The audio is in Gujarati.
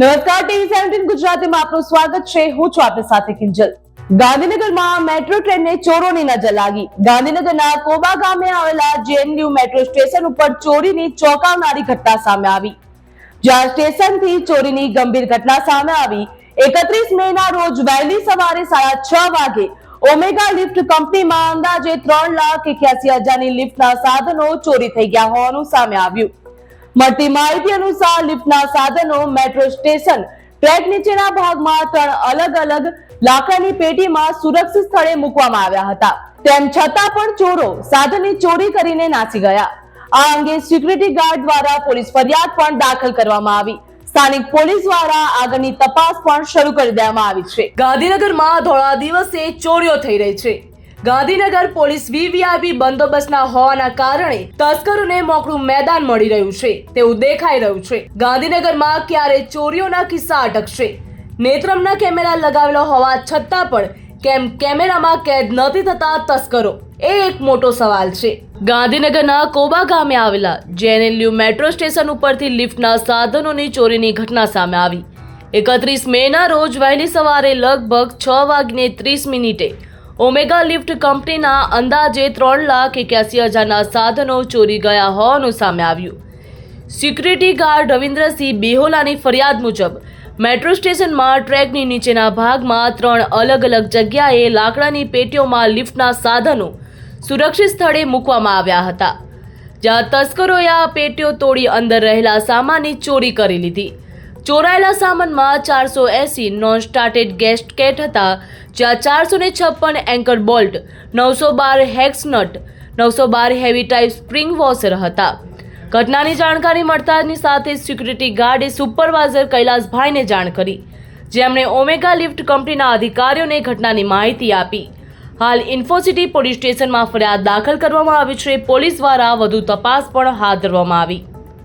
નમસ્કાર, ટીવી 17 ગુજરાતીમાં આપનું સ્વાગત છે। હું છું આપની સાથે કિંજલ। ગાંધીનગરમાં મેટ્રો ટ્રેનને ચોરોની નજર લાગી। ગાંધીનગરના કોબા ગામે આવેલા જેએનયુ મેટ્રો સ્ટેશન ઉપર ચોરીની ચોંકાવનારી ઘટના સામે આવી, જ્યાં સ્ટેશનથી ચોરીની ગંભીર ઘટના સામે આવી। 31 મેના રોજ વહેલી સવારે 6:30 વાગે ઓમેગા લિફ્ટ કંપનીમાં અંદાજે 3,81,000ની લિફ્ટના સાધનો ચોરી થઈ ગયા હોવાનું સામે આવ્યું। મળતી માહિતી અનુસાર લિફ્ટના સાધનો મેટ્રો સ્ટેશન ટ્રેક નીચેના ભાગમાં 3 અલગ-અલગ લાકડાની પેટીમાં સુરક્ષિત સ્થળે મૂકવામાં આવ્યા હતા। તેમ છતાં પણ ચોરો સાધનની ચોરી કરીને નાસી ગયા। આ અંગે સિક્યુરિટી ગાર્ડ દ્વારા પોલીસ ફરિયાદ પણ દાખલ કરવામાં આવી। સ્થાનિક પોલીસ દ્વારા આગળની તપાસ પણ શરૂ કરી દેવામાં આવી છે। ગાંધીનગરમાં ધોળા દિવસે ચોરીઓ થઈ રહી છે। ગાંધીનગર પોલીસ વીવીઆઈપી બંદોબસ્તના હોવાના કારણે તસ્કરોને મોકળું મેદાન મળી રહ્યું છે તેવું દેખાઈ રહ્યું છે। ગાંધીનગરમાં ક્યારે ચોરીઓના કિસ્સા અટકશે? નેત્રમના કેમેરા લગાવેલો હોવા છતાં પણ કેમ કેમેરામાં કેદ નથી થતા તસ્કરો, એ એક મોટો સવાલ છે। ગાંધીનગરના કોબા ગામે આવેલા જેએનયુ મેટ્રો સ્ટેશન ઉપરથી લિફ્ટના સાધનોની ચોરીની ઘટના સામે આવી। 31 મેના રોજ વહેલી સવારે લગભગ 6:30 ઓમેગા લિફ્ટ કંપનીના અંદાજે 3,81,000ના સાધનો ચોરી ગયા હોવાનું સામે આવ્યું। સિક્યુરિટી ગાર્ડ રવિન્દ્રસિંહ બેહોલાની ફરિયાદ મુજબ મેટ્રો સ્ટેશનમાં ટ્રેકની નીચેના ભાગમાં 3 અલગ-અલગ જગ્યાએ લાકડાની પેટીઓમાં લિફ્ટના સાધનો સુરક્ષિત સ્થળે મૂકવામાં આવ્યા હતા, જ્યાં તસ્કરોએ આ પેટીઓ તોડી અંદર રહેલા સામાનની ચોરી કરી લીધી। ચોરાયેલા સામાનમાં 480 નોન સ્ટાર્ટેડ ગેસ્કેટ હતા, જ્યાં 456 anchor bolt, 912 hex nut, 912 heavy type spring washer હતા। ઘટનાની જાણકારી મળતાની સાથે સિક્યુરિટી ગાર્ડે સુપરવાઇઝર કૈલાસભાઈને જાણ કરી, જેમણે ઓમેગા લિફ્ટ કંપનીના અધિકારીઓને ઘટનાની માહિતી આપી। હાલ ઇન્ફોસિટી પોલીસ સ્ટેશનમાં ફરિયાદ દાખલ કરવામાં આવી છે। પોલીસ દ્વારા વધુ તપાસ પણ હાથ ધરવામાં આવી।